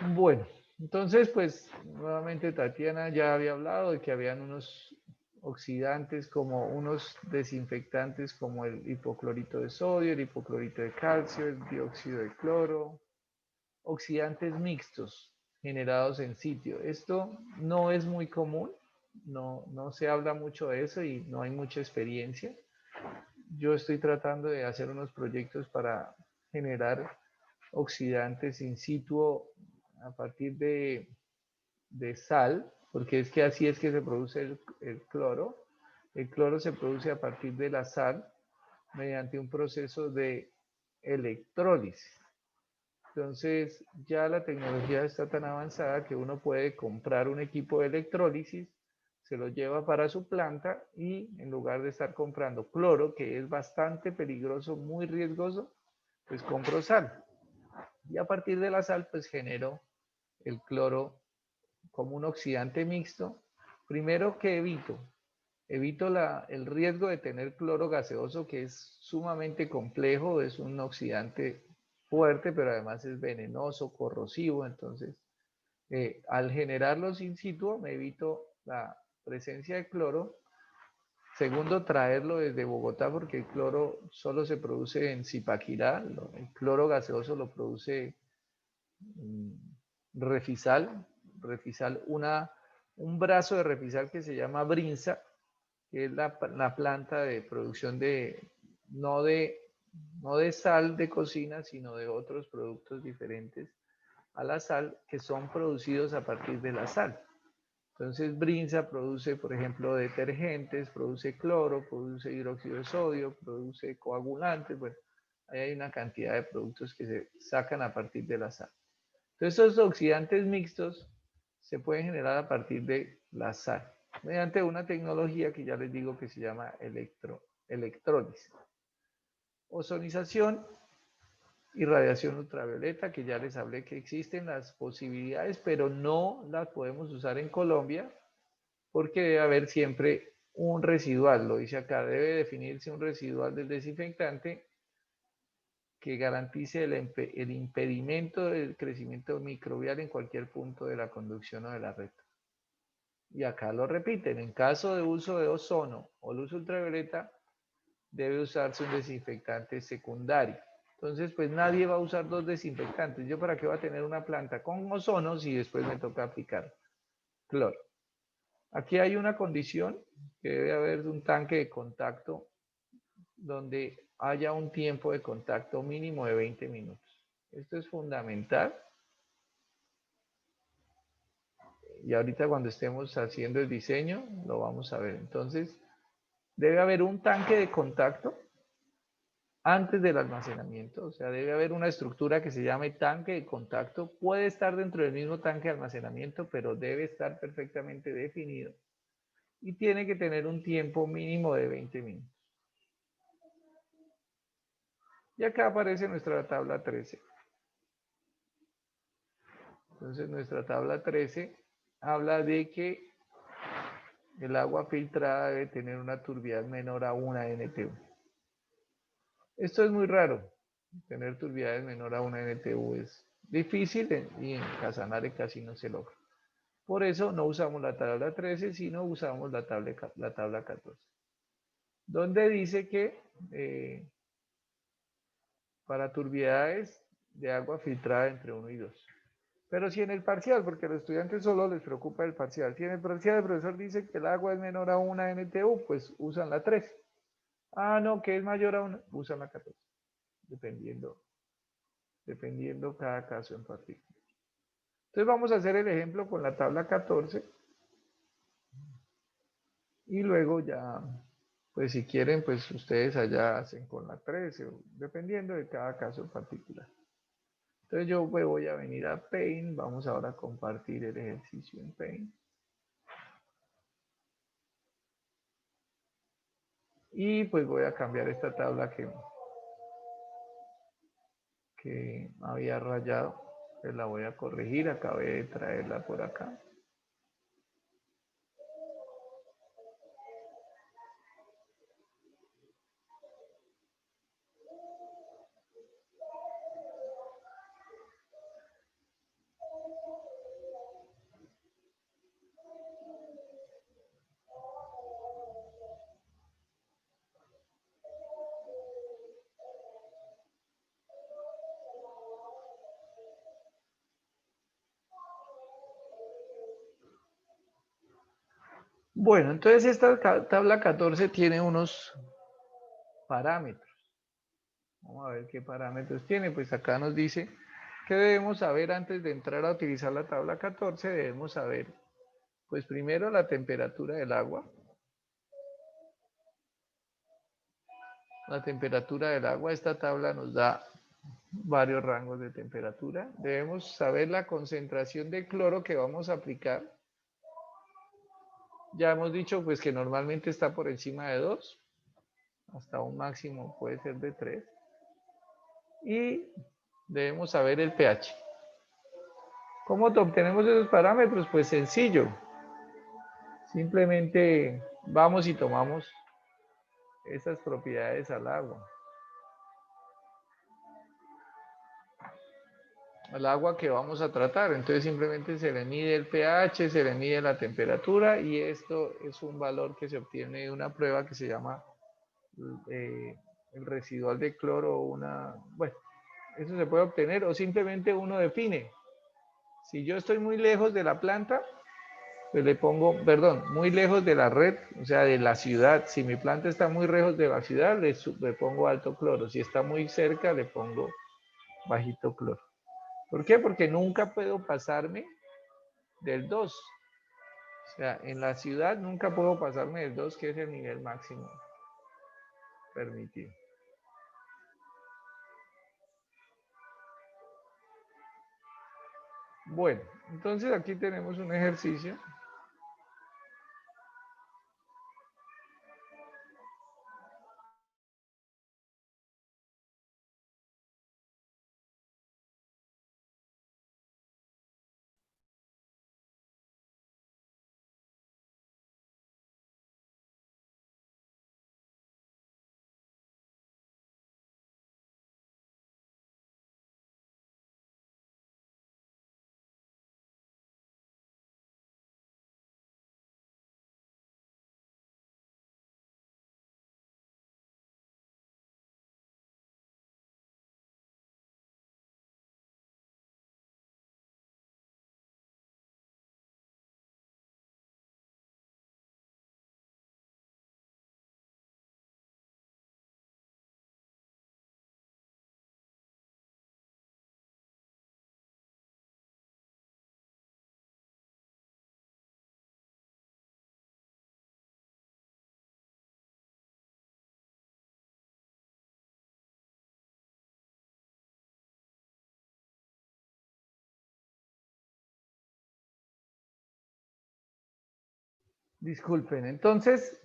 Bueno, entonces, pues nuevamente Tatiana ya había hablado de que habían unos oxidantes como unos desinfectantes como el hipoclorito de sodio, el hipoclorito de calcio, el dióxido de cloro, oxidantes mixtos generados en sitio. Esto no es muy común, no se habla mucho de eso y no hay mucha experiencia. Yo estoy tratando de hacer unos proyectos para generar oxidantes in situ a partir de sal, porque es que así es que se produce el cloro. El cloro se produce a partir de la sal mediante un proceso de electrólisis. Entonces ya la tecnología está tan avanzada que uno puede comprar un equipo de electrólisis, se lo lleva para su planta y en lugar de estar comprando cloro, que es bastante peligroso, muy riesgoso, pues compro sal. Y a partir de la sal, pues genero el cloro como un oxidante mixto. Primero, que evito el riesgo de tener cloro gaseoso, que es sumamente complejo, es un oxidante fuerte, pero además es venenoso, corrosivo. Entonces, al generarlos in situ, me evito la presencia de cloro. Segundo, traerlo desde Bogotá, porque el cloro solo se produce en Zipaquirá. El cloro gaseoso lo produce Refisal. Un brazo de Refisal que se llama Brinza, que es la planta de producción no de, no de sal de cocina, sino de otros productos diferentes a la sal que son producidos a partir de la sal. Entonces, Brinza produce, por ejemplo, detergentes, produce cloro, produce hidróxido de sodio, produce coagulantes. Bueno, ahí hay una cantidad de productos que se sacan a partir de la sal. Entonces, estos oxidantes mixtos se pueden generar a partir de la sal, mediante una tecnología que ya les digo que se llama electrólisis. Ozonización y radiación ultravioleta, que ya les hablé que existen las posibilidades, pero no las podemos usar en Colombia porque debe haber siempre un residual, lo dice acá, debe definirse un residual del desinfectante que garantice el impedimento del crecimiento microbial en cualquier punto de la conducción o de la red. Y acá lo repiten, en caso de uso de ozono o luz ultravioleta, debe usarse un desinfectante secundario. Entonces, pues nadie va a usar dos desinfectantes. ¿Yo para qué voy a tener una planta con ozono si después me toca aplicar cloro? Aquí hay una condición que debe haber un tanque de contacto donde haya un tiempo de contacto mínimo de 20 minutos. Esto es fundamental y ahorita cuando estemos haciendo el diseño lo vamos a ver. Entonces, debe haber un tanque de contacto antes del almacenamiento, o sea, debe haber una estructura que se llame tanque de contacto. Puede estar dentro del mismo tanque de almacenamiento, pero debe estar perfectamente definido y tiene que tener un tiempo mínimo de 20 minutos. Y acá aparece nuestra tabla 13. Entonces nuestra tabla 13 habla de que el agua filtrada debe tener una turbidez menor a 1 NTU. Esto es muy raro, tener turbidez menor a 1 NTU es difícil y en Casanare casi no se logra. Por eso no usamos la tabla 13, sino usamos la tabla 14, donde dice que para turbidez de agua filtrada entre 1 y 2. Pero si en el parcial, porque a los estudiantes solo les preocupa el parcial, si en el parcial el profesor dice que el agua es menor a 1 NTU, pues usan la 3. Ah, no, que es mayor a 1, usan la 14, dependiendo cada caso en particular. Entonces vamos a hacer el ejemplo con la tabla 14 y luego ya, pues si quieren, pues ustedes allá hacen con la 13, dependiendo de cada caso en particular. Entonces yo me voy a venir a Paint, vamos ahora a compartir el ejercicio en Paint. Y pues voy a cambiar esta tabla que había rayado, pues la voy a corregir, acabé de traerla por acá. Bueno, entonces esta tabla 14 tiene unos parámetros. Vamos a ver qué parámetros tiene. Pues acá nos dice que debemos saber antes de entrar a utilizar la tabla 14, debemos saber, pues primero la temperatura del agua. La temperatura del agua, esta tabla nos da varios rangos de temperatura. Debemos saber la concentración de cloro que vamos a aplicar. Ya hemos dicho pues que normalmente está por encima de 2, hasta un máximo puede ser de 3. Y debemos saber el pH. ¿Cómo obtenemos esos parámetros? Pues sencillo. Simplemente vamos y tomamos esas propiedades al agua. Al agua que vamos a tratar. Entonces simplemente se le mide el pH, se le mide la temperatura y esto es un valor que se obtiene de una prueba que se llama el residual de cloro. Bueno, eso se puede obtener o simplemente uno define. Si yo estoy muy lejos de la planta, pues le pongo, perdón, muy lejos de la red, o sea, de la ciudad. Si mi planta está muy lejos de la ciudad, le pongo alto cloro. Si está muy cerca, le pongo bajito cloro. ¿Por qué? Porque nunca puedo pasarme del 2. O sea, en la ciudad nunca puedo pasarme del 2, que es el nivel máximo permitido. Bueno, entonces aquí tenemos un ejercicio. Disculpen, entonces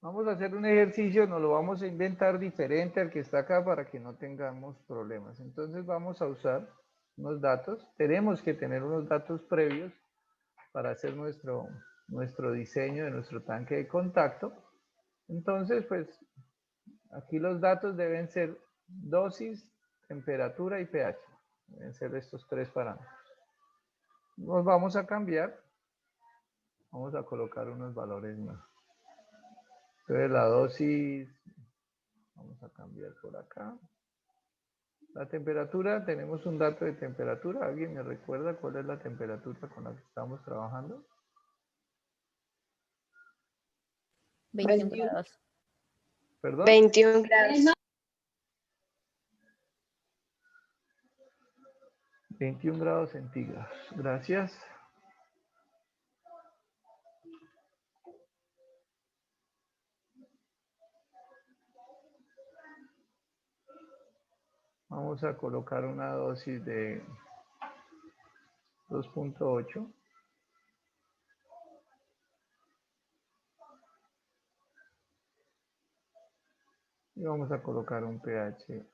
vamos a hacer un ejercicio, nos lo vamos a inventar diferente al que está acá para que no tengamos problemas. Entonces vamos a usar unos datos, tenemos que tener unos datos previos para hacer nuestro diseño de nuestro tanque de contacto. Entonces, pues aquí los datos deben ser dosis, temperatura y pH. Deben ser estos tres parámetros. Nos vamos a cambiar, vamos a colocar unos valores más. Entonces la dosis, vamos a cambiar por acá. La temperatura, tenemos un dato de temperatura. ¿Alguien me recuerda cuál es la temperatura con la que estamos trabajando? 21 grados. ¿Perdón? 21 grados. 21 grados centígrados. Gracias. Vamos a colocar una dosis de 2.8. Y vamos a colocar un pH.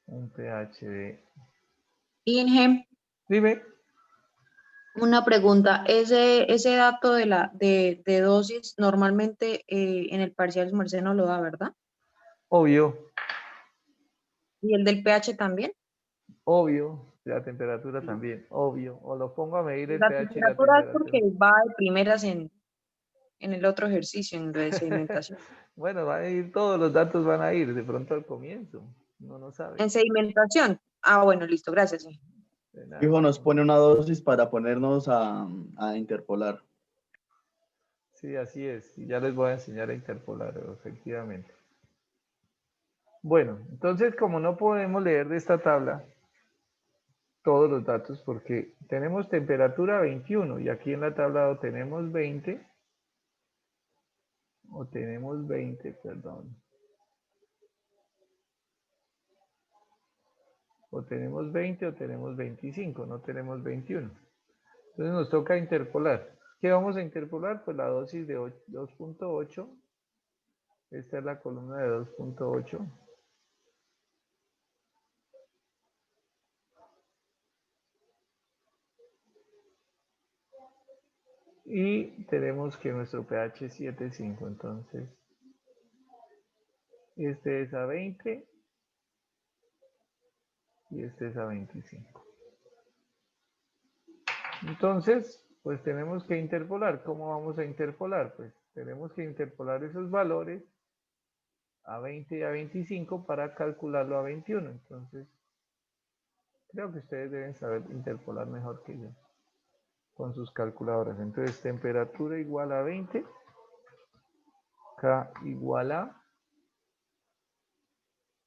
Un pH de... Inge, Dime. una pregunta. Ese dato de dosis normalmente en el parcial su merced no lo da, ¿verdad? Obvio. ¿Y el del pH también? Obvio. La temperatura también. Obvio. O lo pongo a medir el La pH y la temperatura es porque temperatura. va de primeras en el otro ejercicio, en lo de sedimentación. Bueno, van a ir, todos los datos van a ir de pronto al comienzo. No sabe. En sedimentación. Ah, bueno, listo, gracias. Sí. Fijo, nos pone una dosis para ponernos a interpolar. Sí, así es. Y ya les voy a enseñar a interpolar, efectivamente. Bueno, entonces como no podemos leer de esta tabla todos los datos porque tenemos temperatura 21 y aquí en la tabla o tenemos 20 perdón. O tenemos 20 o tenemos 25, no tenemos 21. Entonces nos toca interpolar. ¿Qué vamos a interpolar? Pues la dosis de 2.8. Esta es la columna de 2.8. Y tenemos que nuestro pH es 7.5. Entonces, este es a 20 y este es a 25. Entonces, pues tenemos que interpolar. ¿Cómo vamos a interpolar? Pues tenemos que interpolar esos valores a 20 y a 25 para calcularlo a 21. Entonces, creo que ustedes deben saber interpolar mejor que yo con sus calculadoras. Entonces, temperatura igual a 20, K igual a,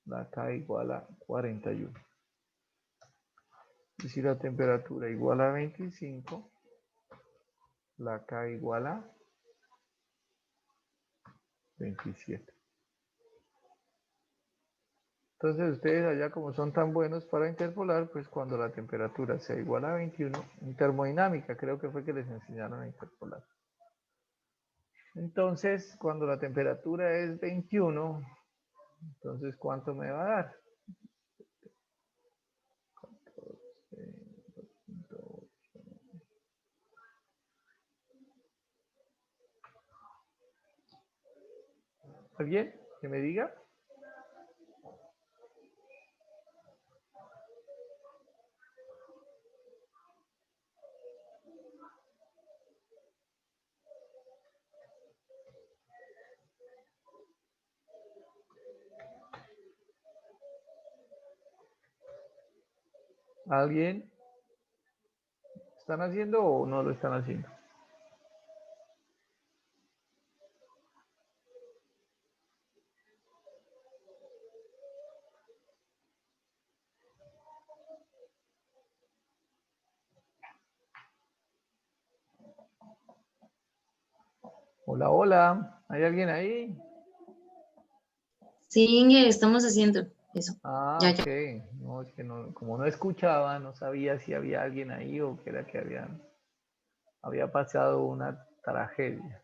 la K igual a 41. Y si la temperatura igual a 25, la K igual a 27. Entonces ustedes allá como son tan buenos para interpolar, pues cuando la temperatura sea igual a 21, en termodinámica creo que fue que les enseñaron a interpolar. Entonces cuando la temperatura es 21, entonces ¿cuánto me va a dar? 14.8. ¿Alguien que me diga? ¿Alguien? ¿Están haciendo o no lo están haciendo? Hola, hola. ¿Hay alguien ahí? Sí, Inge, estamos haciendo eso. Ah, Ya, ok. ya. No, es que no, como no escuchaba, no sabía si había alguien ahí o que era que había pasado una tragedia.